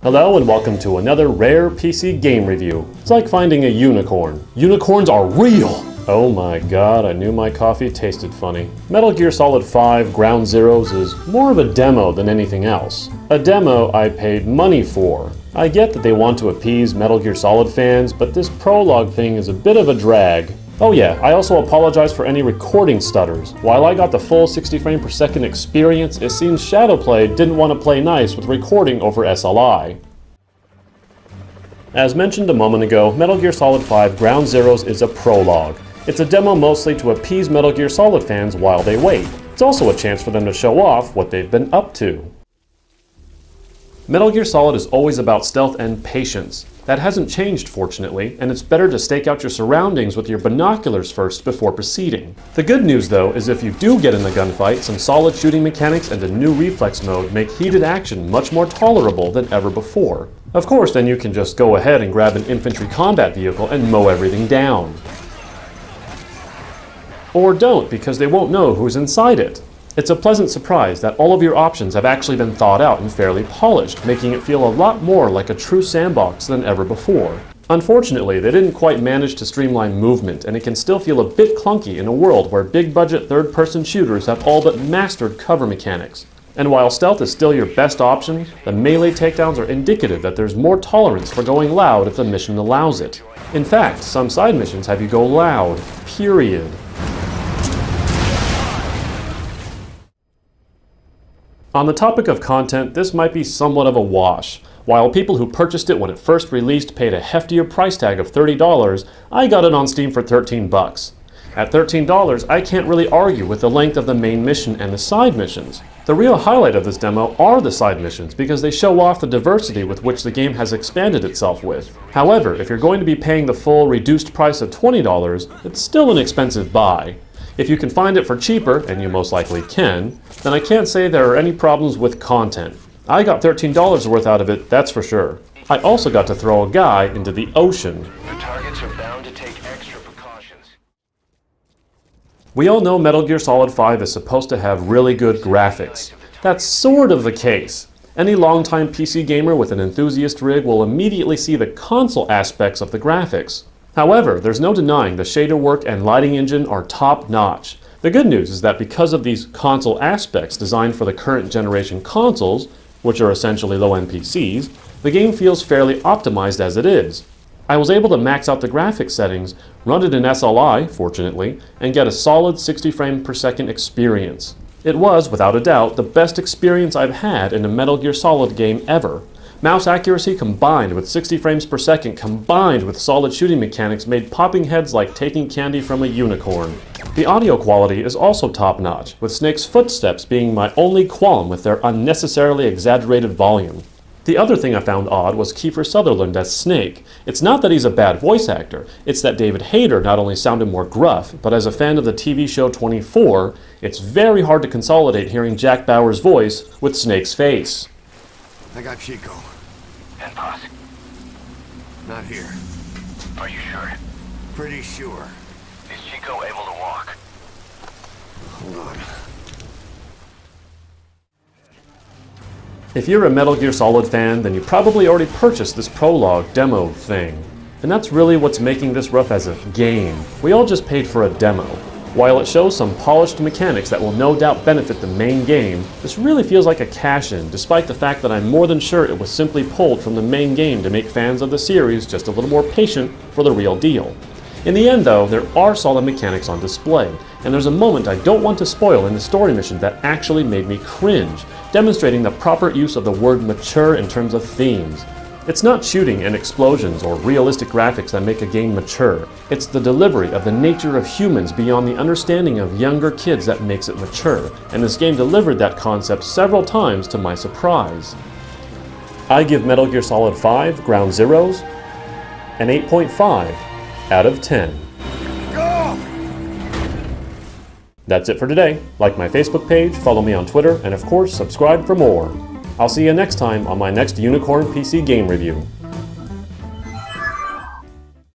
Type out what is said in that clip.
Hello and welcome to another rare PC game review. It's like finding a unicorn. Unicorns are real! Oh my god, I knew my coffee tasted funny. Metal Gear Solid 5 Ground Zeroes is more of a demo than anything else. A demo I paid money for. I get that they want to appease Metal Gear Solid fans, but this prologue thing is a bit of a drag. Oh yeah, I also apologize for any recording stutters. While I got the full 60 frame per second experience, it seems Shadowplay didn't want to play nice with recording over SLI. As mentioned a moment ago, Metal Gear Solid 5 Ground Zeroes is a prologue. It's a demo mostly to appease Metal Gear Solid fans while they wait. It's also a chance for them to show off what they've been up to. Metal Gear Solid is always about stealth and patience. That hasn't changed, fortunately, and it's better to stake out your surroundings with your binoculars first before proceeding. The good news, though, is if you do get in a gunfight, some solid shooting mechanics and a new reflex mode make heated action much more tolerable than ever before. Of course, then you can just go ahead and grab an infantry combat vehicle and mow everything down. Or don't, because they won't know who's inside it. It's a pleasant surprise that all of your options have actually been thought out and fairly polished, making it feel a lot more like a true sandbox than ever before. Unfortunately, they didn't quite manage to streamline movement, and it can still feel a bit clunky in a world where big-budget third-person shooters have all but mastered cover mechanics. And while stealth is still your best option, the melee takedowns are indicative that there's more tolerance for going loud if the mission allows it. In fact, some side missions have you go loud, period. On the topic of content, this might be somewhat of a wash. While people who purchased it when it first released paid a heftier price tag of $30, I got it on Steam for 13 bucks. At $13, I can't really argue with the length of the main mission and the side missions. The real highlight of this demo are the side missions because they show off the diversity with which the game has expanded itself with. However, if you're going to be paying the full reduced price of $20, it's still an expensive buy. If you can find it for cheaper, and you most likely can, then I can't say there are any problems with content. I got $13 worth out of it, that's for sure. I also got to throw a guy into the ocean. The targets are bound to take extra precautions. We all know Metal Gear Solid 5 is supposed to have really good graphics. That's sort of the case. Any longtime PC gamer with an enthusiast rig will immediately see the console aspects of the graphics. However, there's no denying the shader work and lighting engine are top-notch. The good news is that because of these console aspects designed for the current generation consoles, which are essentially low-end PCs, the game feels fairly optimized as it is. I was able to max out the graphics settings, run it in SLI, fortunately, and get a solid 60 frame per second experience. It was, without a doubt, the best experience I've had in a Metal Gear Solid game ever. Mouse accuracy combined with 60 frames per second combined with solid shooting mechanics made popping heads like taking candy from a unicorn. The audio quality is also top-notch, with Snake's footsteps being my only qualm with their unnecessarily exaggerated volume. The other thing I found odd was Kiefer Sutherland as Snake. It's not that he's a bad voice actor, it's that David Hayter not only sounded more gruff, but as a fan of the TV show 24, it's very hard to consolidate hearing Jack Bauer's voice with Snake's face. I got Chico. And Boss? Not here. Are you sure? Pretty sure. Is Chico able to walk? Hold on. If you're a Metal Gear Solid fan, then you probably already purchased this prologue demo thing. And that's really what's making this rough as a game. We all just paid for a demo. While it shows some polished mechanics that will no doubt benefit the main game, this really feels like a cash-in, despite the fact that I'm more than sure it was simply pulled from the main game to make fans of the series just a little more patient for the real deal. In the end, though, there are solid mechanics on display, and there's a moment I don't want to spoil in the story mission that actually made me cringe, demonstrating the proper use of the word mature in terms of themes. It's not shooting and explosions or realistic graphics that make a game mature. It's the delivery of the nature of humans beyond the understanding of younger kids that makes it mature, and this game delivered that concept several times to my surprise. I give Metal Gear Solid 5 Ground Zeroes an 8.5 out of 10. Go! That's it for today. Like my Facebook page, follow me on Twitter, and of course subscribe for more. I'll see you next time on my next Unicorn PC game review.